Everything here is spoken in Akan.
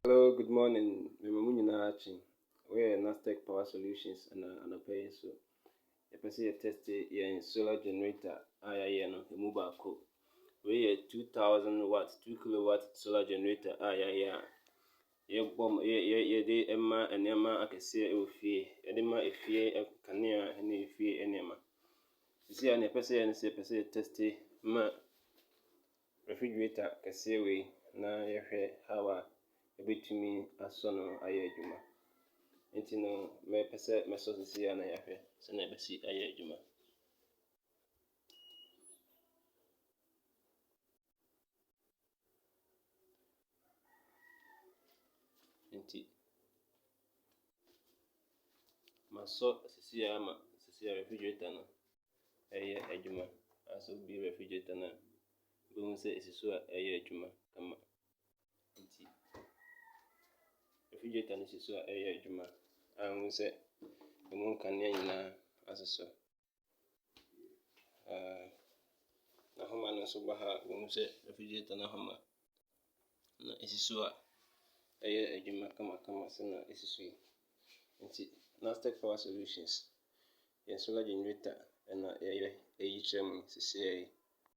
Hello, good morning. Memamu nyinaa akye. We're Nastech Power Solutions and anɔpa yi so. Yɛpɛ sɛ yɛtest yɛn solar generator a yɛayɛ no emu baako. Wei yɛ 2000 watt, 2 kilowatt solar generator a yɛayɛ a yɛde ma nneɛma akɛseɛ wɔ fie. Yɛde ma efie kanea ne efie nneɛma. Sisi a na yɛpɛ sɛ yɛn sɛ yɛpɛ sɛ yɛtest ma refrigerator kɛseɛ wei na yɛhwɛ how a ebetumi asɔ no ayɛ adwuma. Nti no mɛpɛ sɛ mɛsɔ sisi a na yɛahwɛ sɛ na ɛbɛsi ayɛ adwuma. Nti masɔ sisi a ama sisi a refrigerator no ɛyɛ adwuma. Asɔ bi refrigerator no a bɛhu sɛ esi so a ɛyɛ adwuma kama. Nti refrigerator no si so a ɛyɛ adwuma a hu sɛ emu nkanea nyinaa asosɔ. N'ahoma no nso ba ha a wohu sɛ refrigerator n'ahoma na esi so a ɛyɛ adwuma kamakama sɛnea esi so yi. Nti Nastech Power Solutions yɛn solar generator ɛna yɛyɛ ɛyi kyerɛ mo sisi yi.